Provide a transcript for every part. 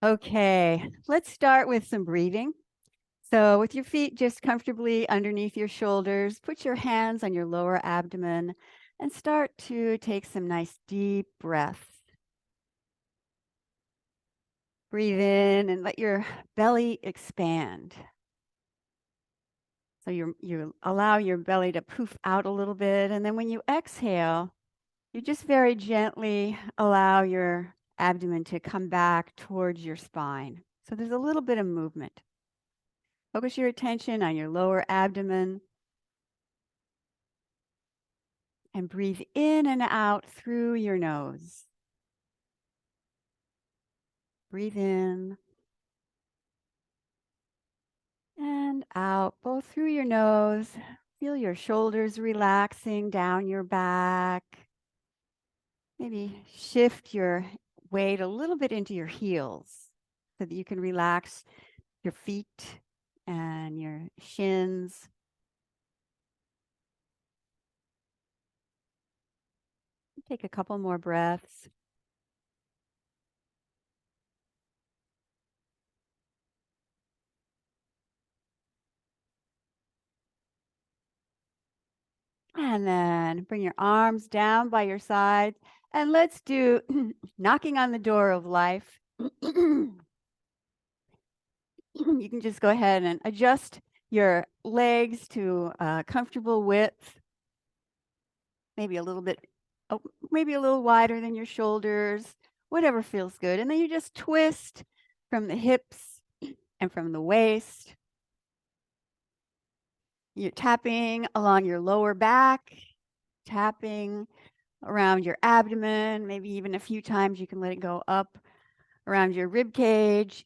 Okay, let's start with some breathing. So, with your feet just comfortably underneath your shoulders, put your hands on your lower abdomen and start to take some nice deep breaths. Breathe in and let your belly expand. So you allow your belly to poof out a little bit. And then when you exhale, you just very gently allow your abdomen to come back towards your spine. So there's a little bit of movement. Focus your attention on your lower abdomen and breathe in and out through your nose. Breathe in and out, both through your nose. Feel your shoulders relaxing down your back. Maybe shift your weight a little bit into your heels so that you can relax your feet and your shins. Take a couple more breaths. And then bring your arms down by your sides. And let's do knocking on the door of life. You can just go ahead and adjust your legs to a comfortable width, maybe a little bit, oh, maybe a little wider than your shoulders, whatever feels good. And then you just twist from the hips and from the waist. You're tapping along your lower back, tapping around your abdomen, maybe even a few times you can let it go up around your rib cage.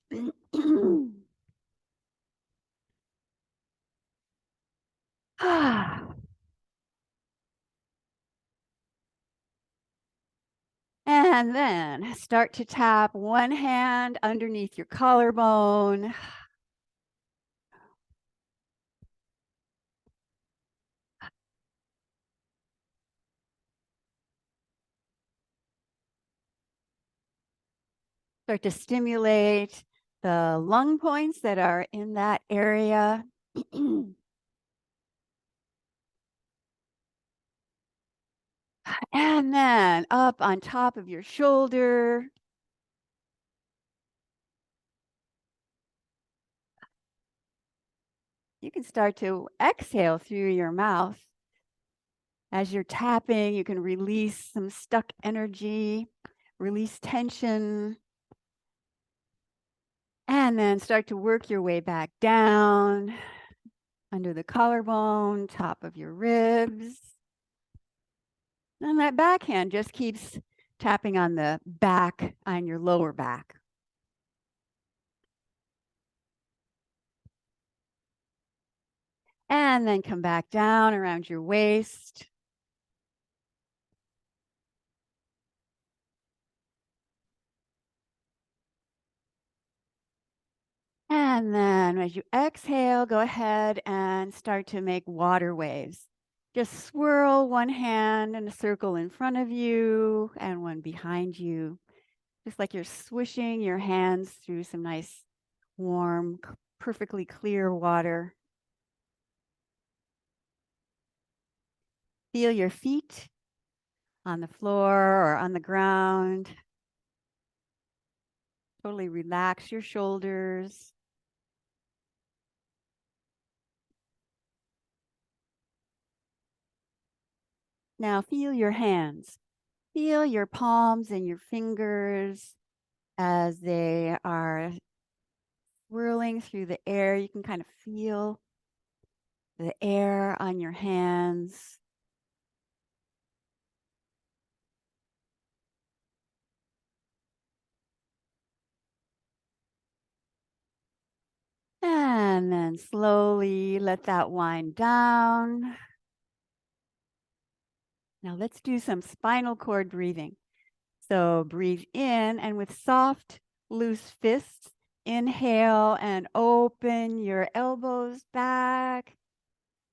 And then start to tap one hand underneath your collarbone. Start to stimulate the lung points that are in that area. And then up on top of your shoulder. You can start to exhale through your mouth. As you're tapping, you can release some stuck energy, release tension, and then start to work your way back down under the collarbone, top of your ribs. And that backhand just keeps tapping on the back on your lower back. And then come back down around your waist. And then as you exhale, go ahead and start to make water waves. Just swirl one hand in a circle in front of you and one behind you, just like you're swishing your hands through some nice, warm, perfectly clear water. Feel your feet on the floor or on the ground. Totally relax your shoulders. Now feel your hands. Feel your palms and your fingers as they are swirling through the air. You can kind of feel the air on your hands. And then slowly let that wind down. Now let's do some spinal cord breathing. So breathe in and with soft, loose fists, Inhale and open your elbows back,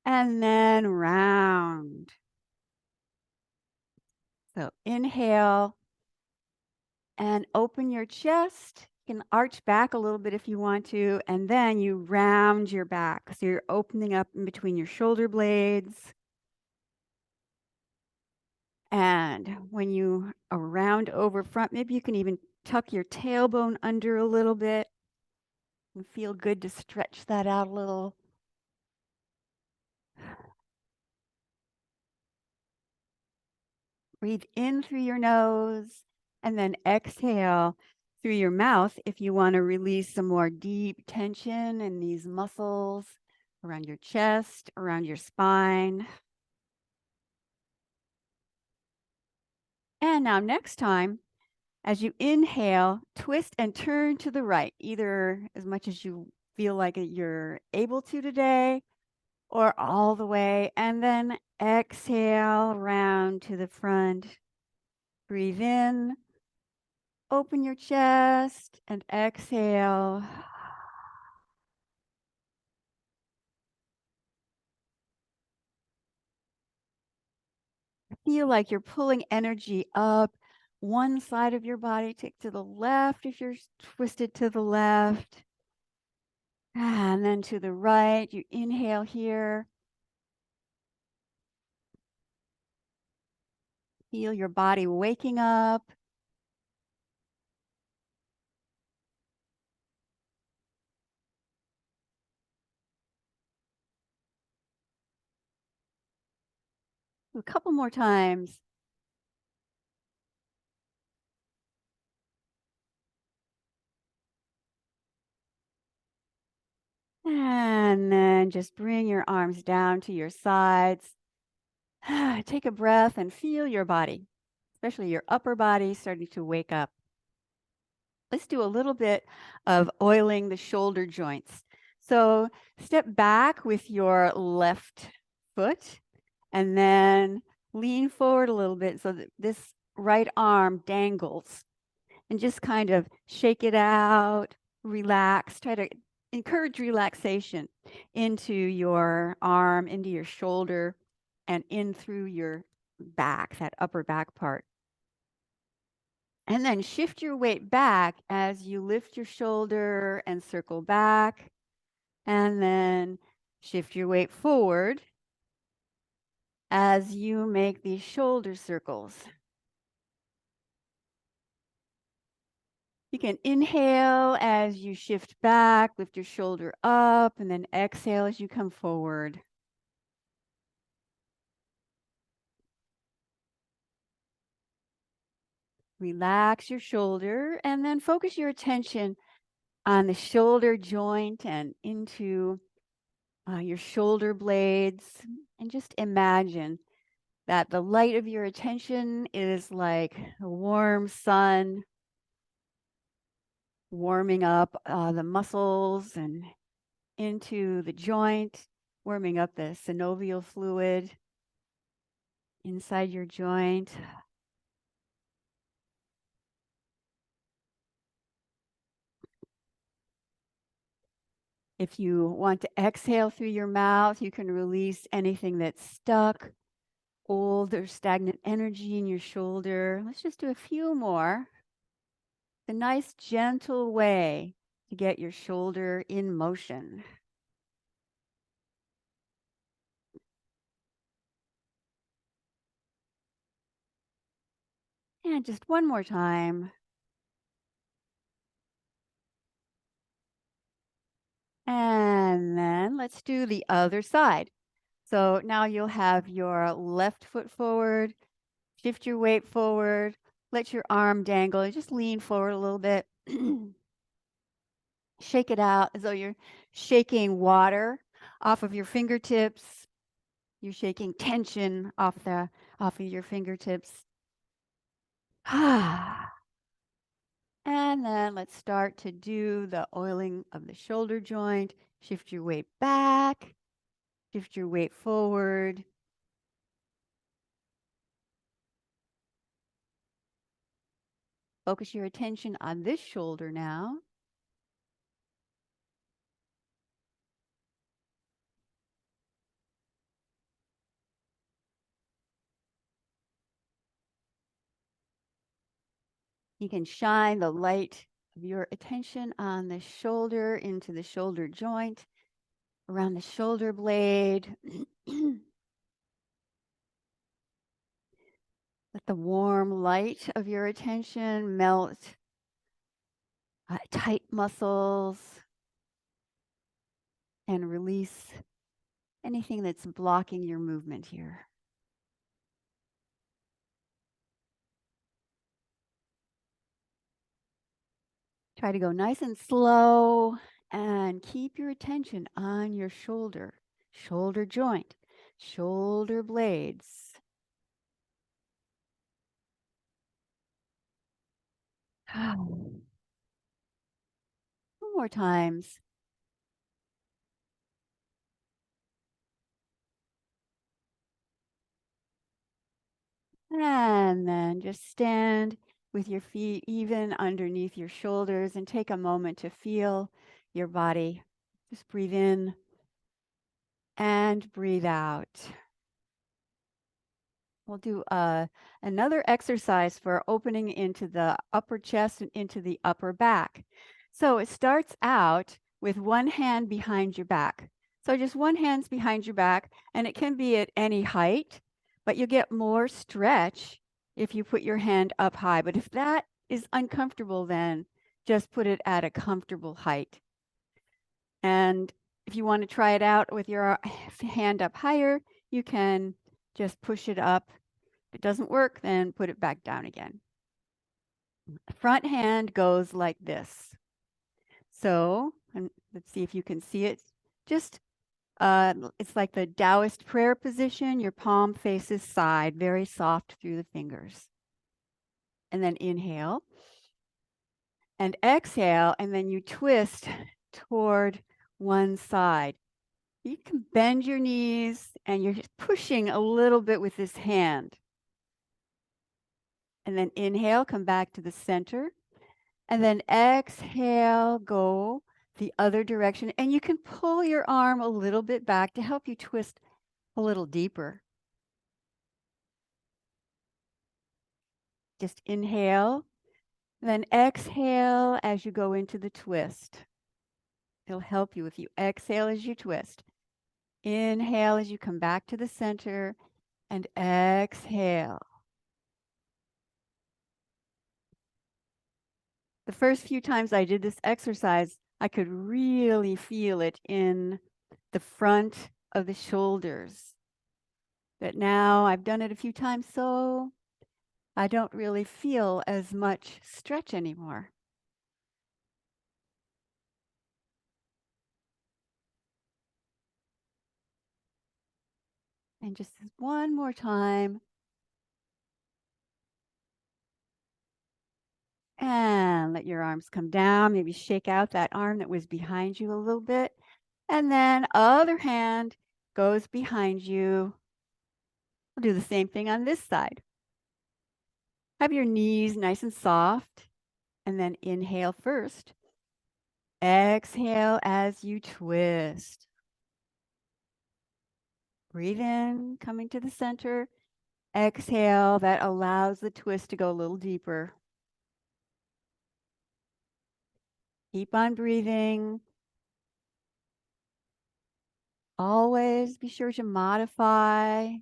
and then round. So inhale and open your chest. You can arch back a little bit if you want to, and then you round your back. So you're opening up in between your shoulder blades. And when you are round over front, maybe you can even tuck your tailbone under a little bit and feel good to stretch that out a little. Breathe in through your nose and then exhale through your mouth if you want to release some more deep tension in these muscles around your chest, around your spine. And now next time, as you inhale, twist and turn to the right, either as much as you feel like you're able to today or all the way. And then exhale round to the front. Breathe in, open your chest, and exhale. Feel like you're pulling energy up one side of your body. Take to the left if you're twisted to the left. And then to the right, you inhale here. Feel your body waking up. A couple more times. And then just bring your arms down to your sides. Take a breath and feel your body, especially your upper body, starting to wake up. Let's do a little bit of oiling the shoulder joints. So step back with your left foot and then lean forward a little bit so that this right arm dangles, and just kind of shake it out, relax, try to encourage relaxation into your arm, into your shoulder, and in through your back, that upper back part. And then shift your weight back as you lift your shoulder and circle back. And then shift your weight forward as you make these shoulder circles. You can inhale as you shift back, lift your shoulder up, and then exhale as you come forward. Relax your shoulder and then focus your attention on the shoulder joint and into your shoulder blades. And just imagine that the light of your attention is like a warm sun warming up the muscles and into the joint, warming up the synovial fluid inside your joint. If you want to exhale through your mouth, you can release anything that's stuck, old or stagnant energy in your shoulder. Let's just do a few more. A nice, gentle way to get your shoulder in motion. And just one more time. And then let's do the other side. So now you'll have your left foot forward, shift your weight forward, let your arm dangle, and just lean forward a little bit. Shake it out as though you're shaking water off of your fingertips. You're shaking tension off of your fingertips. And then let's start to do the oiling of the shoulder joint. Shift your weight back, shift your weight forward. Focus your attention on this shoulder now. You can shine the light of your attention on the shoulder into the shoulder joint, around the shoulder blade. Let the warm light of your attention melt tight muscles and release anything that's blocking your movement here. Try to go nice and slow and keep your attention on your shoulder, shoulder joint, shoulder blades. Two more times. And then just stand with your feet even underneath your shoulders and take a moment to feel your body. Just breathe in and breathe out. We'll do another exercise for opening into the upper chest and into the upper back. So it starts out with one hand behind your back. So just one hand's behind your back, and it can be at any height, but you get more stretch if you put your hand up high. But if that is uncomfortable, then just put it at a comfortable height. And if you want to try it out with your hand up higher, you can just push it up. If it doesn't work, then put it back down again. The front hand goes like this. So, and let's see if you can see it. Just, it's like the Taoist prayer position. Your palm faces side, very soft through the fingers. And then inhale and exhale, and then you twist toward one side. You can bend your knees and you're pushing a little bit with this hand. And then inhale, come back to the center. And then exhale, go the other direction. And you can pull your arm a little bit back to help you twist a little deeper. Just inhale, then exhale as you go into the twist. It'll help you if you exhale as you twist. Inhale as you come back to the center and exhale. The first few times I did this exercise, I could really feel it in the front of the shoulders. But now I've done it a few times, so I don't really feel as much stretch anymore. And just one more time. And let your arms come down. Maybe shake out that arm that was behind you a little bit. And then other hand goes behind you. We'll do the same thing on this side. Have your knees nice and soft. And then inhale first. Exhale as you twist. Breathe in, coming to the center. Exhale, that allows the twist to go a little deeper. Keep on breathing. Always be sure to modify.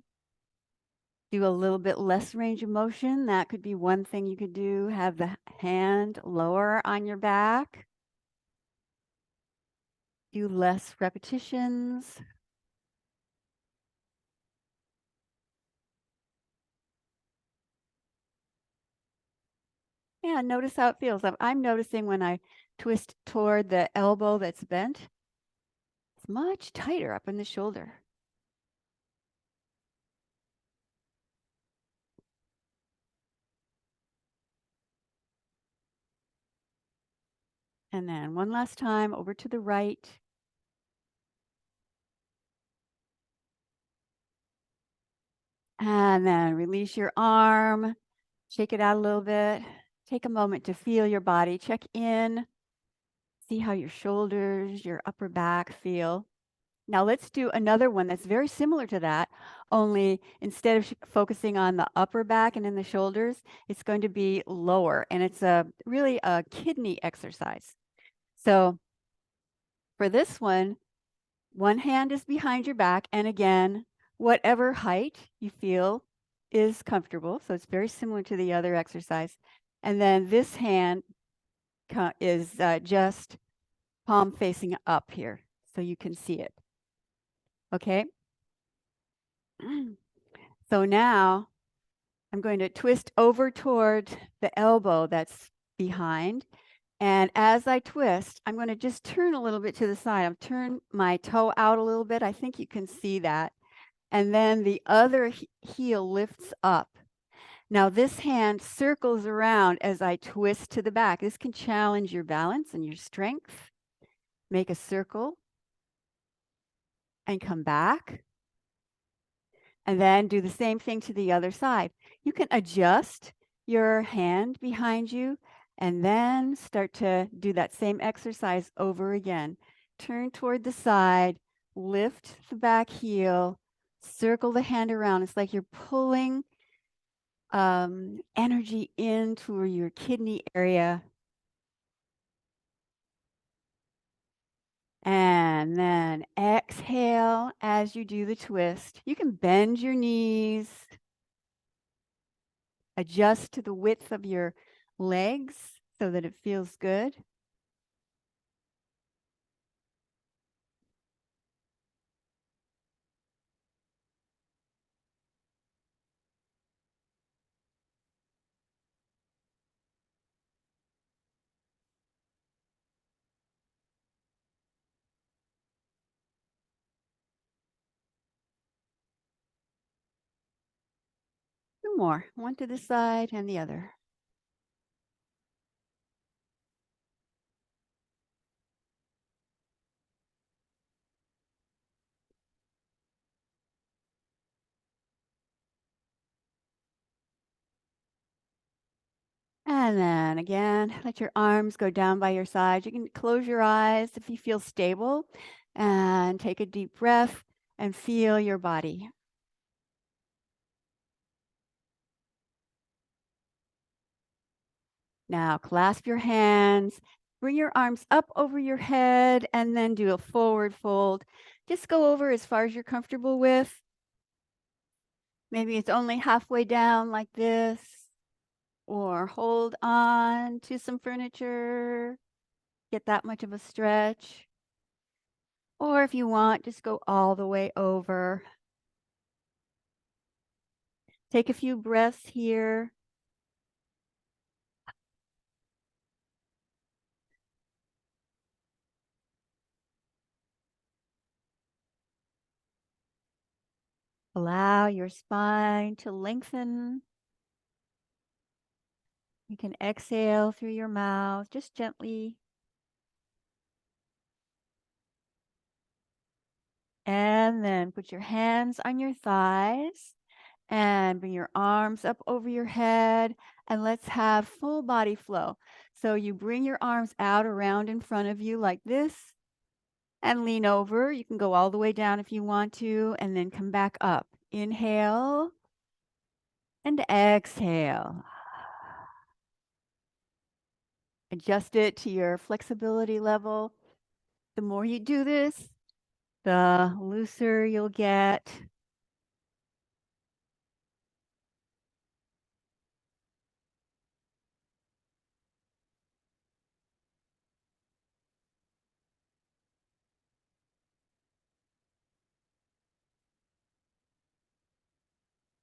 Do a little bit less range of motion. That could be one thing you could do. Have the hand lower on your back. Do less repetitions. Yeah, notice how it feels. I'm noticing when I twist toward the elbow that's bent, it's much tighter up in the shoulder. And then one last time over to the right. And then release your arm, shake it out a little bit. Take a moment to feel your body. Check in. See how your shoulders, your upper back feel. Now let's do another one that's very similar to that, only instead of focusing on the upper back and in the shoulders, it's going to be lower, and it's really a kidney exercise. So for this one hand is behind your back, and again, whatever height you feel is comfortable. So it's very similar to the other exercise. And then this hand is just palm facing up here, so you can see it. Okay? So now I'm going to twist over toward the elbow that's behind. And as I twist, I'm going to just turn a little bit to the side. I'll turn my toe out a little bit. I think you can see that. And then the other heel lifts up. Now this hand circles around as I twist to the back. This can challenge your balance and your strength. Make a circle and come back. And then do the same thing to the other side. You can adjust your hand behind you and then start to do that same exercise over again. Turn toward the side, lift the back heel, circle the hand around. It's like you're pulling energy into your kidney area. And then exhale as you do the twist. You can bend your knees, adjust to the width of your legs so that it feels good. Two more, one to the side and the other. And then again, let your arms go down by your sides. You can close your eyes if you feel stable and take a deep breath and feel your body. Now clasp your hands, bring your arms up over your head, and then do a forward fold. Just go over as far as you're comfortable with. Maybe it's only halfway down like this, or hold on to some furniture, get that much of a stretch. Or if you want, just go all the way over. Take a few breaths here. Allow your spine to lengthen. You can exhale through your mouth, just gently. And then put your hands on your thighs and bring your arms up over your head. And let's have full body flow. So you bring your arms out around in front of you like this and lean over. You can go all the way down if you want to, and then come back up. Inhale and exhale. Adjust it to your flexibility level. The more you do this, the looser you'll get.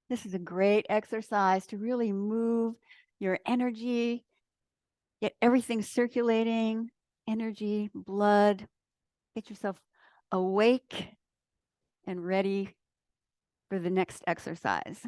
This is a great exercise to really move your energy, get everything circulating, energy, blood, get yourself awake and ready for the next exercise.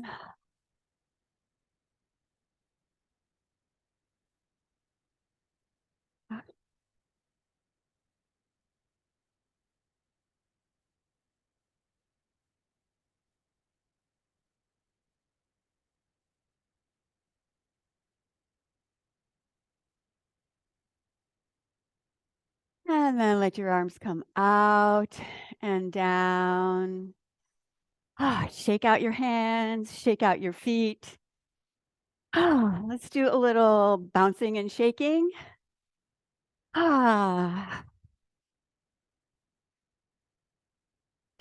And then let your arms come out and down. Shake out your hands, shake out your feet. Let's do a little bouncing and shaking. Ah,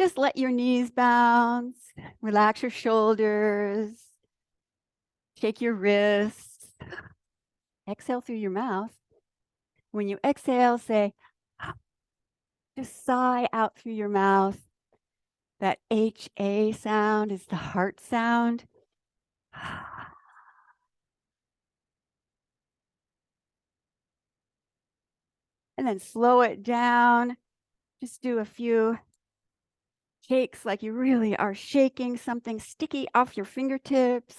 just let your knees bounce, relax your shoulders, shake your wrists. Exhale through your mouth. When you exhale, say, just sigh out through your mouth. That HA sound is the heart sound. And then slow it down. Just do a few shakes like you really are shaking something sticky off your fingertips.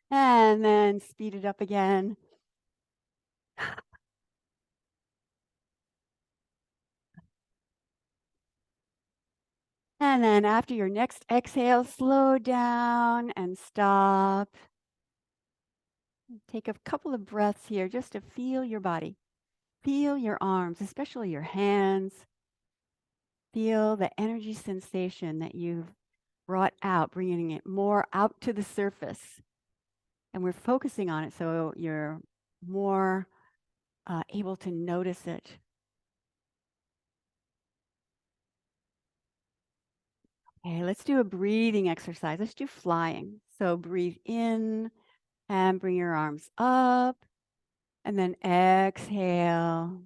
And then speed it up again. And then after your next exhale, slow down and stop. Take a couple of breaths here just to feel your body. Feel your arms, especially your hands. Feel the energy sensation that you've brought out, bringing it more out to the surface. And we're focusing on it so you're more able to notice it. Okay, let's do a breathing exercise. Let's do flying. So breathe in and bring your arms up. And then exhale,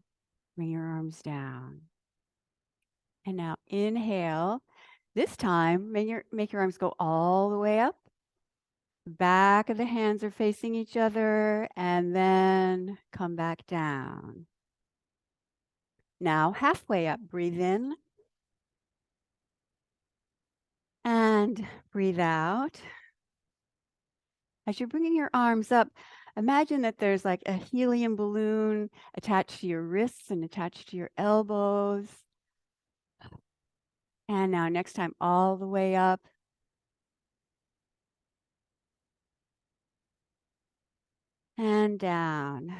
bring your arms down. And now inhale. This time, make your arms go all the way up. Back of the hands are facing each other, and then come back down. Now halfway up, breathe in. And breathe out. As you're bringing your arms up, imagine that there's like a helium balloon attached to your wrists and attached to your elbows. And now next time, all the way up. And down.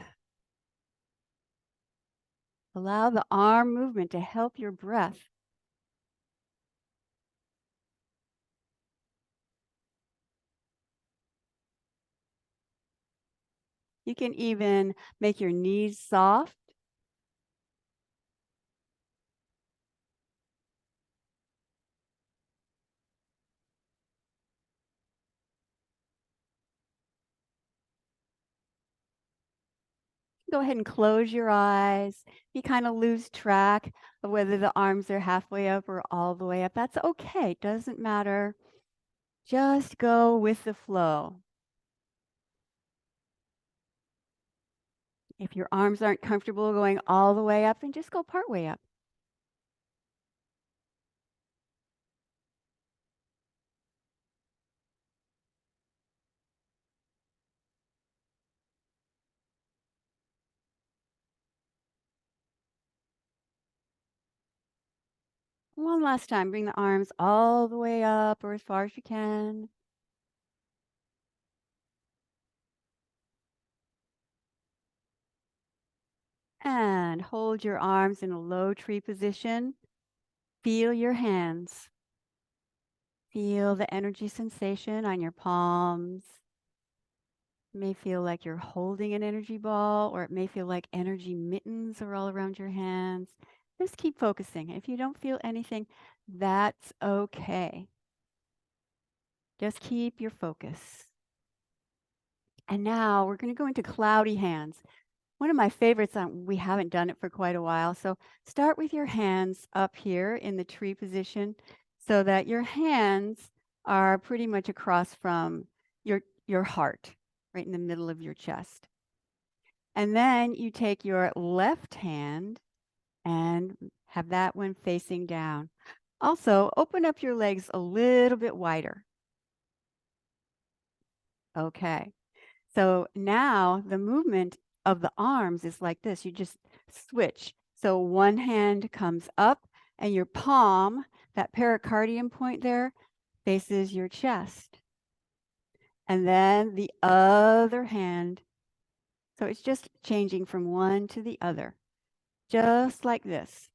Allow the arm movement to help your breath. You can even make your knees soft. Go ahead and close your eyes. You kind of lose track of whether the arms are halfway up or all the way up. That's okay. Doesn't matter. Just go with the flow. If your arms aren't comfortable going all the way up, then just go part way up. One last time, bring the arms all the way up or as far as you can. And hold your arms in a low tree position. Feel your hands. Feel the energy sensation on your palms. It may feel like you're holding an energy ball, or it may feel like energy mittens are all around your hands. Just keep focusing. If you don't feel anything, that's okay. Just keep your focus. And now we're going to go into cloudy hands. One of my favorites, we haven't done it for quite a while. So start with your hands up here in the tree position so that your hands are pretty much across from your heart, right in the middle of your chest. And then you take your left hand and have that one facing down. Also, open up your legs a little bit wider. Okay. So now the movement of the arms is like this. You just switch. So one hand comes up and your palm, that pericardium point there, faces your chest. And then the other hand. So it's just changing from one to the other, just like this.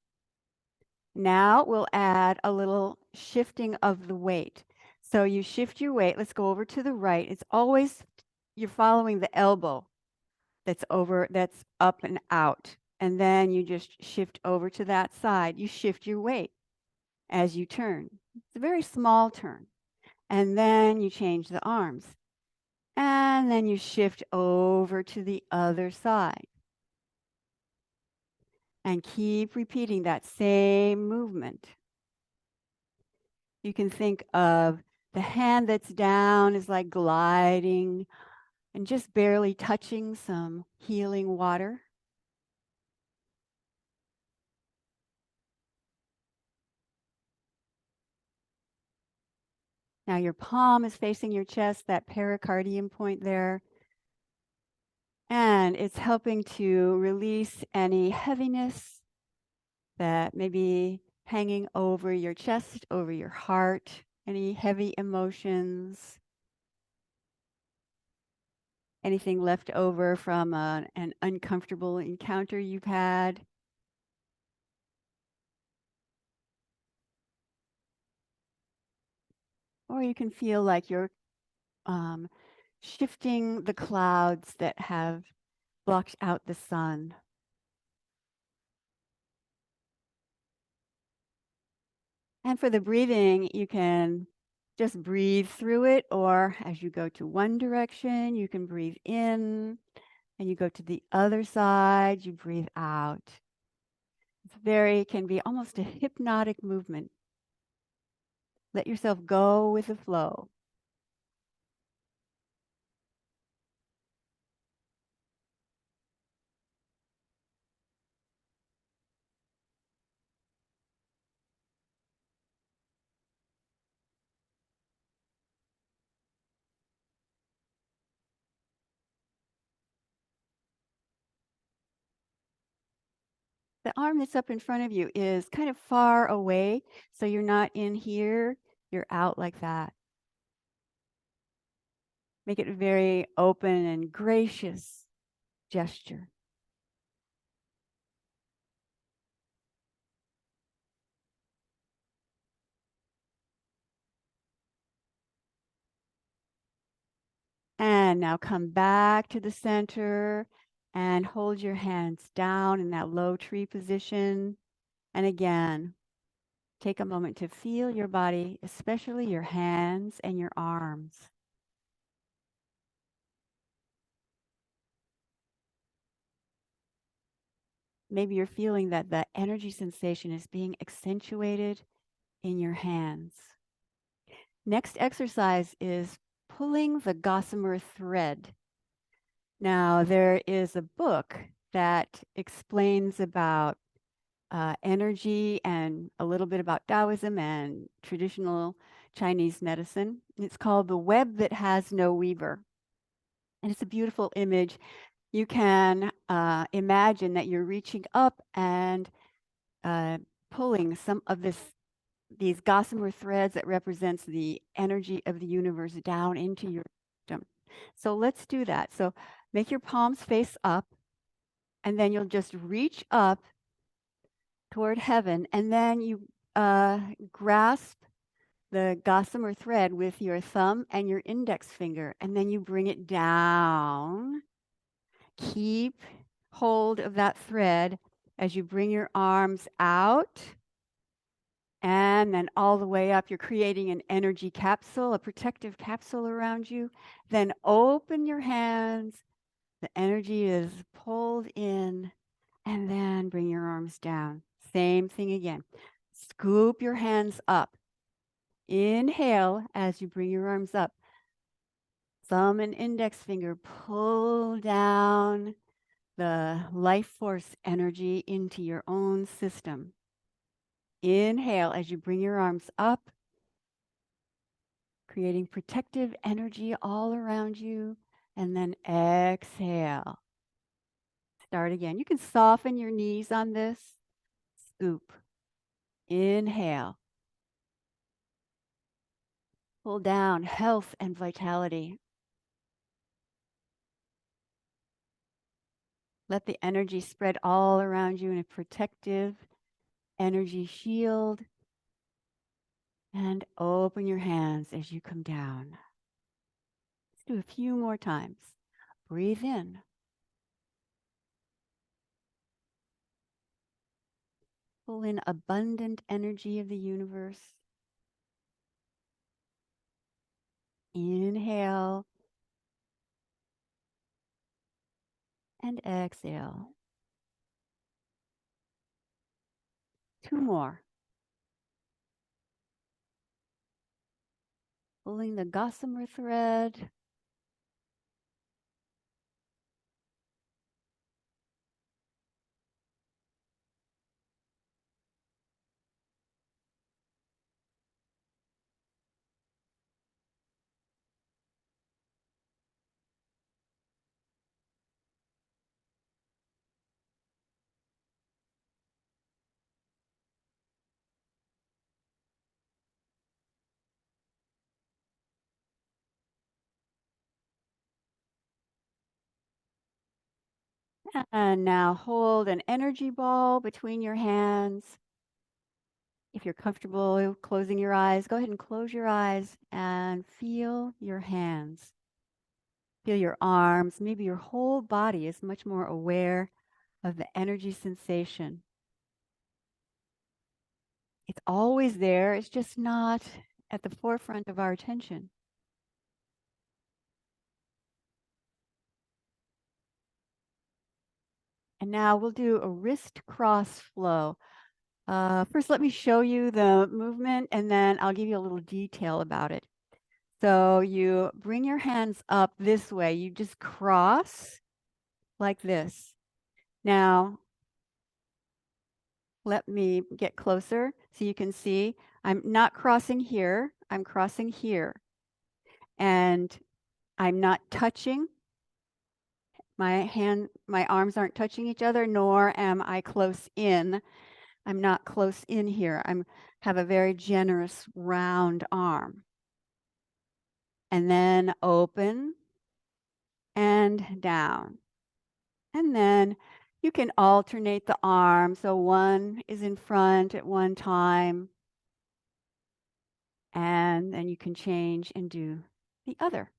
Now we'll add a little shifting of the weight. So you shift your weight. Let's go over to the right. It's always, you're following the elbow that's over, that's up and out. And then you just shift over to that side. You shift your weight as you turn. It's a very small turn. And then you change the arms. And then you shift over to the other side. And keep repeating that same movement. You can think of the hand that's down is like gliding and just barely touching some healing water. Now your palm is facing your chest, that pericardium point there. And it's helping to release any heaviness that may be hanging over your chest, over your heart, any heavy emotions, anything left over from an uncomfortable encounter you've had. Or you can feel like you're um, shifting the clouds that have blocked out the sun. And for the breathing, you can just breathe through it, or as you go to one direction, you can breathe in, and you go to the other side, you breathe out. It's very, can be almost a hypnotic movement. Let yourself go with the flow. The arm that's up in front of you is kind of far away, so you're not in here, you're out like that. Make it a very open and gracious gesture. And now come back to the center and hold your hands down in that low tree position. And again, take a moment to feel your body, especially your hands and your arms. Maybe you're feeling that the energy sensation is being accentuated in your hands. Next exercise is pulling the gossamer thread. Now, there is a book that explains about energy and a little bit about Taoism and traditional Chinese medicine. It's called The Web That Has No Weaver. And it's a beautiful image. You can imagine that you're reaching up and pulling some of these gossamer threads that represents the energy of the universe down into your system. So let's do that. So make your palms face up, and then you'll just reach up toward heaven, and then you grasp the gossamer thread with your thumb and your index finger, and then you bring it down. Keep hold of that thread as you bring your arms out and then all the way up. You're creating an energy capsule, a protective capsule around you. Then open your hands. The energy is pulled in, and then bring your arms down. Same thing again. Scoop your hands up. Inhale as you bring your arms up. Thumb and index finger pull down the life force energy into your own system. Inhale as you bring your arms up, creating protective energy all around you. And then exhale. Start again. You can soften your knees on this. Scoop. Inhale. Pull down health and vitality. Let the energy spread all around you in a protective energy shield. And open your hands as you come down. Let's do a few more times. Breathe in. Pull in abundant energy of the universe. Inhale and exhale. 2 more. Pulling the gossamer thread. And now hold an energy ball between your hands. If you're comfortable closing your eyes, go ahead and close your eyes and feel your hands. Feel your arms. Maybe your whole body is much more aware of the energy sensation. It's always there. It's just not at the forefront of our attention. And now we'll do a wrist cross flow. First, let me show you the movement, and then I'll give you a little detail about it. So you bring your hands up this way. You just cross like this. Now, let me get closer so you can see. I'm not crossing here. I'm crossing here. And I'm not touching. My arms aren't touching each other, nor am I close in. I'm not close in here. Have a very generous round arm. And then open and down. And then you can alternate the arm. So one is in front at one time. And then you can change and do the other.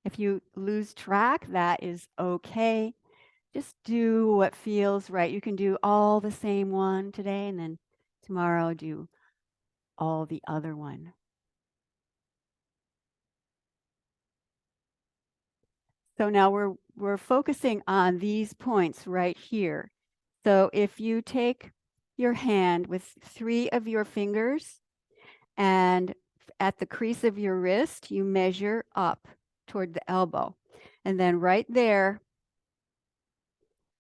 If you lose track, that is okay. Just do what feels right. You can do all the same one today, and then tomorrow do all the other one. So now we're focusing on these points right here. So if you take your hand with 3 of your fingers and at the crease of your wrist, you measure up toward the elbow. And then right there,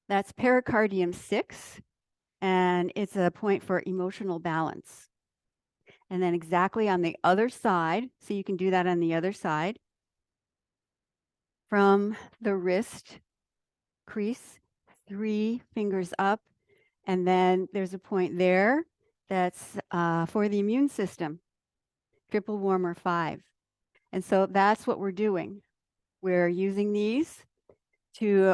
that's pericardium 6, and it's a point for emotional balance. And then exactly on the other side, so you can do that on the other side, from the wrist crease, 3 fingers up, and then there's a point there that's for the immune system, triple warmer 5. And so that's what we're doing. We're using these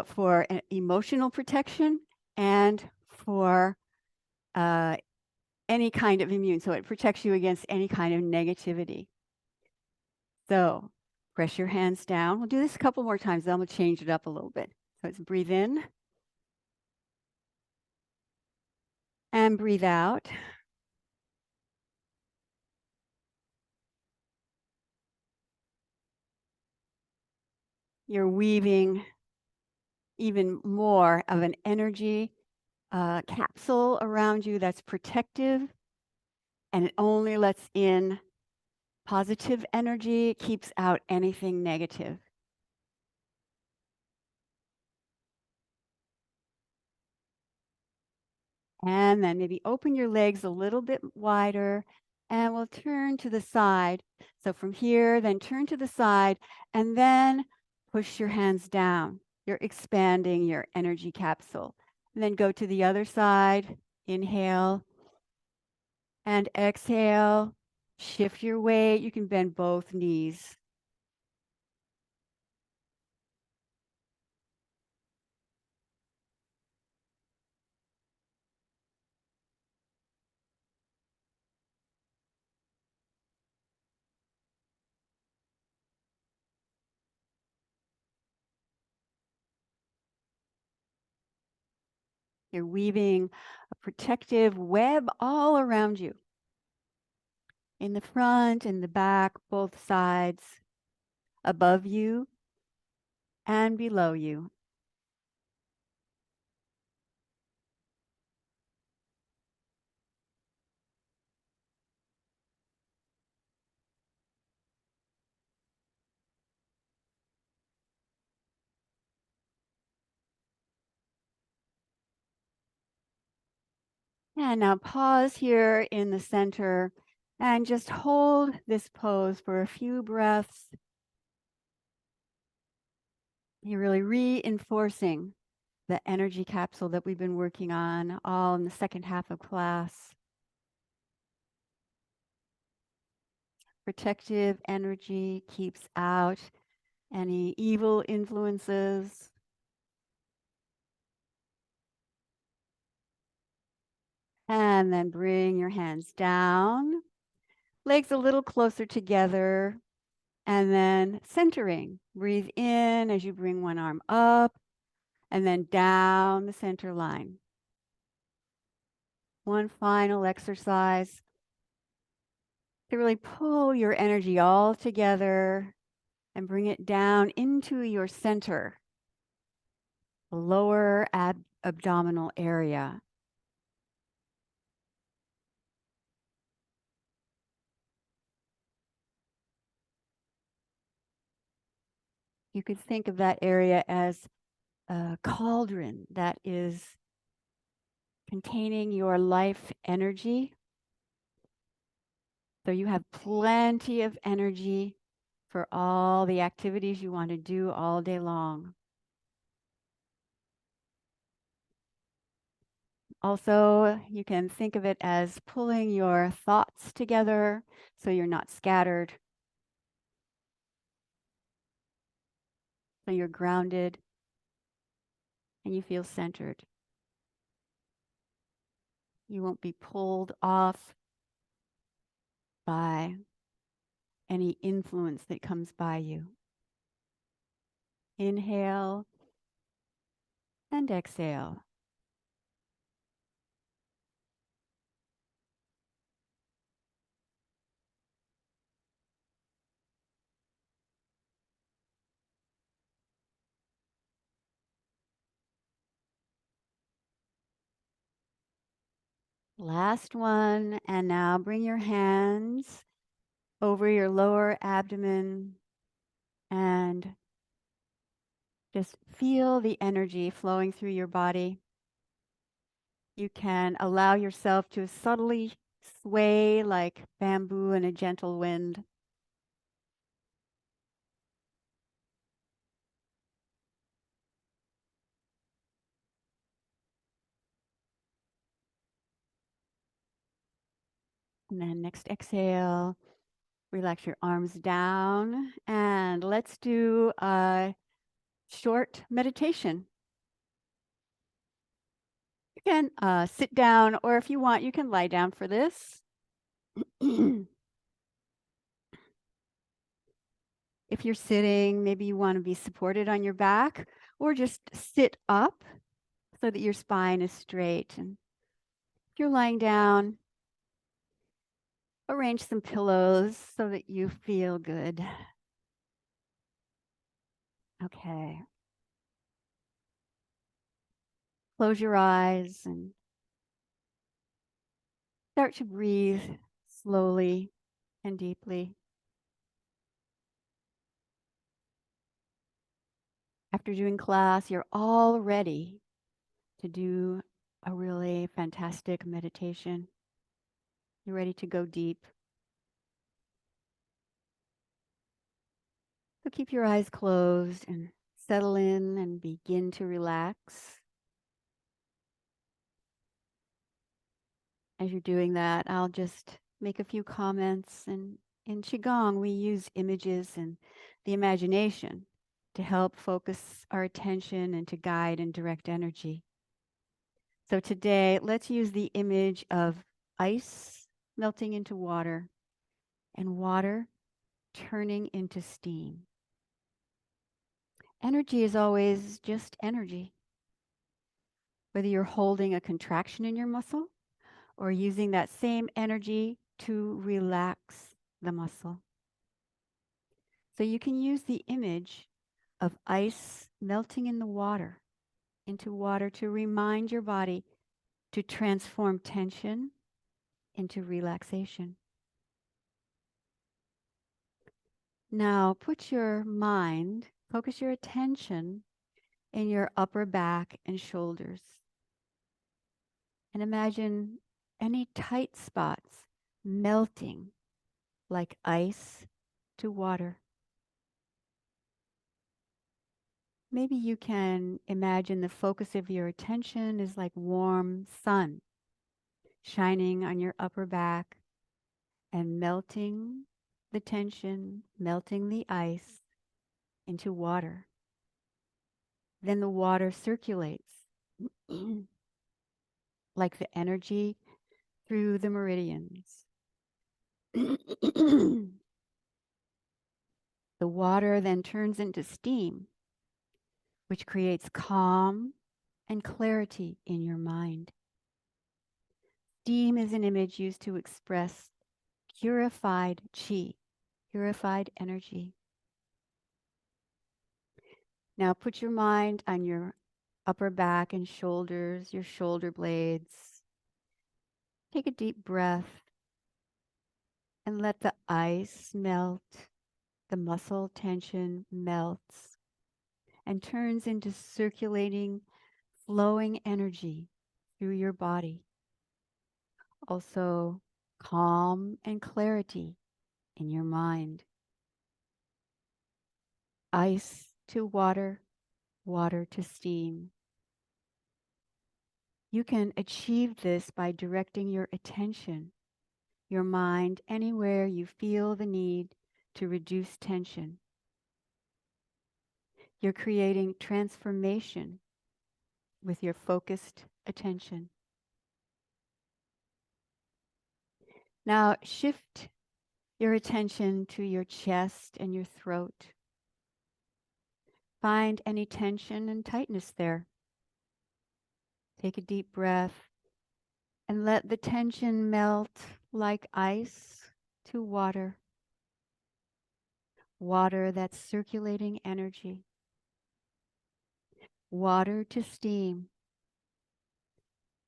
for emotional protection and for any kind of immune. So it protects you against any kind of negativity. So press your hands down. We'll do this a couple more times, then we'll change it up a little bit. So it's breathe in and breathe out. You're weaving even more of an energy capsule around you that's protective, and it only lets in positive energy, keeps out anything negative. And then maybe open your legs a little bit wider, and we'll turn to the side. So from here, then turn to the side, and then push your hands down. You're expanding your energy capsule. And then go to the other side. Inhale and exhale. Shift your weight. You can bend both knees. You're weaving a protective web all around you, in the front, in the back, both sides, above you and below you. And now pause here in the center and just hold this pose for a few breaths. You're really reinforcing the energy capsule that we've been working on all in the second half of class. Protective energy keeps out any evil influences. And then bring your hands down, legs a little closer together, and then centering. Breathe in as you bring one arm up and then down the center line. One final exercise to really pull your energy all together and bring it down into your center, lower abdominal area. You could think of that area as a cauldron that is containing your life energy. So you have plenty of energy for all the activities you want to do all day long. Also, you can think of it as pulling your thoughts together so you're not scattered. So you're grounded and you feel centered. You won't be pulled off by any influence that comes by you. Inhale and exhale. Last one, and now bring your hands over your lower abdomen and just feel the energy flowing through your body. You can allow yourself to subtly sway like bamboo in a gentle wind. And then next exhale, relax your arms down, and let's do a short meditation. You can sit down, or if you want, you can lie down for this. If you're sitting, maybe you want to be supported on your back, or just sit up so that your spine is straight. And if you're lying down, arrange some pillows so that you feel good. Okay. Close your eyes and start to breathe slowly and deeply. After doing class, you're all ready to do a really fantastic meditation. You're ready to go deep. So keep your eyes closed and settle in and begin to relax. As you're doing that, I'll just make a few comments. And in Qigong, we use images and the imagination to help focus our attention and to guide and direct energy. So today, let's use the image of ice melting into water and water turning into steam. Energy is always just energy. whether you're holding a contraction in your muscle or using that same energy to relax the muscle. So you can use the image of ice melting in the water, into water, to remind your body to transform tension into relaxation. Now put your mind, focus your attention in your upper back and shoulders. And imagine any tight spots melting like ice to water. Maybe you can imagine the focus of your attention is like warm sun shining on your upper back and melting the tension, melting the ice into water. Then the water circulates like the energy through the meridians. The water then turns into steam, which creates calm and clarity in your mind. Steam is an image used to express purified chi, purified energy. Now put your mind on your upper back and shoulders, your shoulder blades. Take a deep breath and let the ice melt. The muscle tension melts and turns into circulating, flowing energy through your body. Also, calm and clarity in your mind. Ice to water, water to steam. You can achieve this by directing your attention, your mind, anywhere you feel the need to reduce tension. You're creating transformation with your focused attention. Now shift your attention to your chest and your throat. Find any tension and tightness there. Take a deep breath and let the tension melt like ice to water. Water that's circulating energy. Water to steam.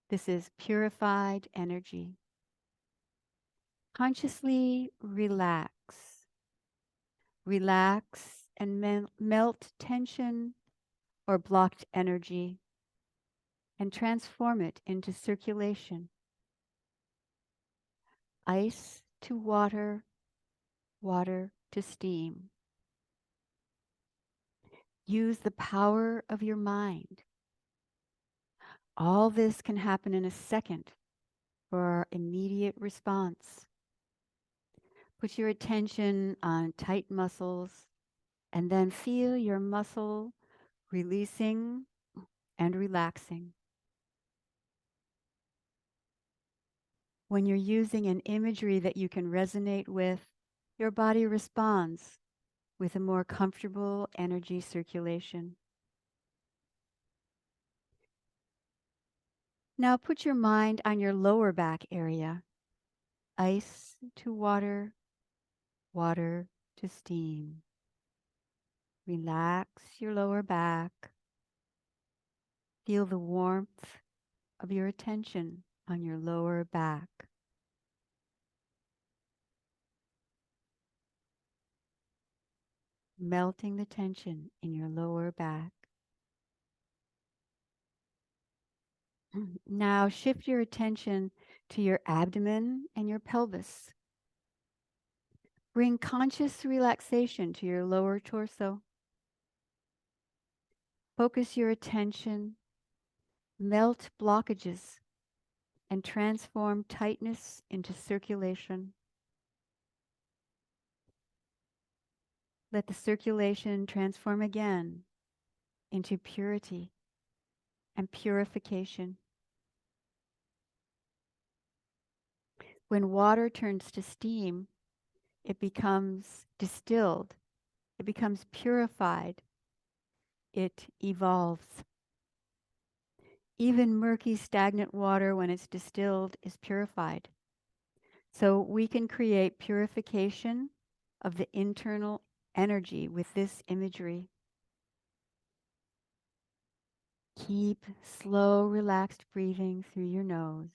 This is purified energy. Consciously relax. Relax and melt tension or blocked energy and transform it into circulation. Ice to water, water to steam. Use the power of your mind. All this can happen in a second for immediate response. Put your attention on tight muscles and then feel your muscle releasing and relaxing. When you're using an imagery that you can resonate with, your body responds with a more comfortable energy circulation. Now put your mind on your lower back area. Ice to water, water to steam. Relax your lower back. Feel the warmth of your attention on your lower back. Melting the tension in your lower back. Now shift your attention to your abdomen and your pelvis. Bring conscious relaxation to your lower torso. Focus your attention, melt blockages, and transform tightness into circulation. Let the circulation transform again into purity and purification. When water turns to steam, it becomes distilled, it becomes purified, it evolves. Even murky, stagnant water, when it's distilled, is purified. So we can create purification of the internal energy with this imagery. Keep slow, relaxed breathing through your nose.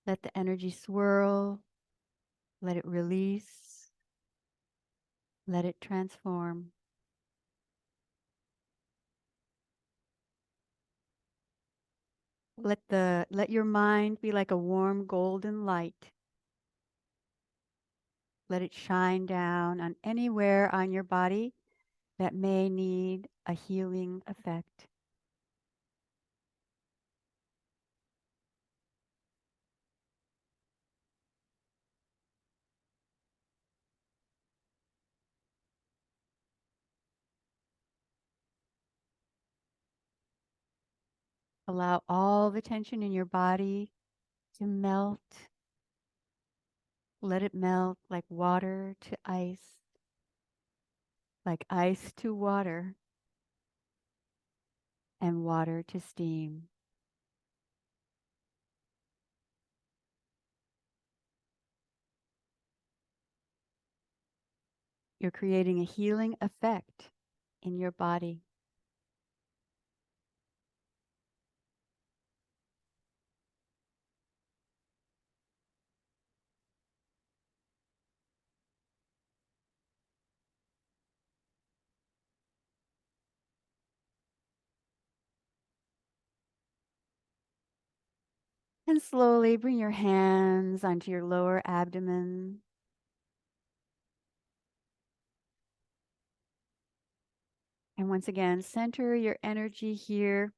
Let the energy swirl. Let it release. Let it transform. Let your mind be like a warm golden light. Let it shine down on anywhere on your body that may need a healing effect. Allow all the tension in your body to melt. Let it melt like water to ice, like ice to water, and water to steam. You're creating a healing effect in your body. And slowly bring your hands onto your lower abdomen. And once again, center your energy here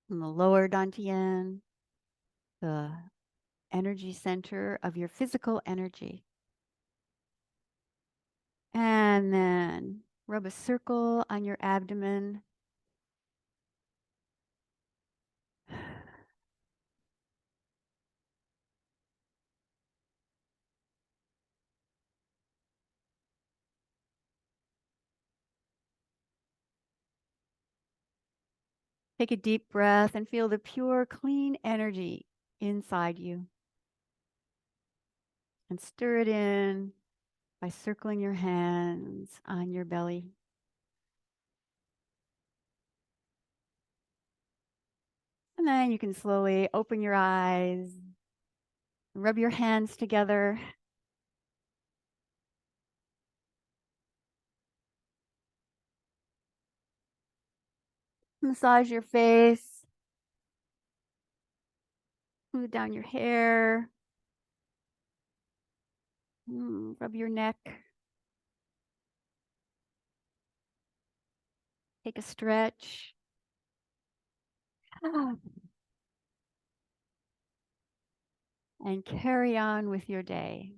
in the lower dantian, the energy center of your physical energy. And then rub a circle on your abdomen. Take a deep breath and feel the pure, clean energy inside you. And stir it in by circling your hands on your belly. And then you can slowly open your eyes, rub your hands together. Massage your face, smooth down your hair, rub your neck. Take a stretch. And carry on with your day.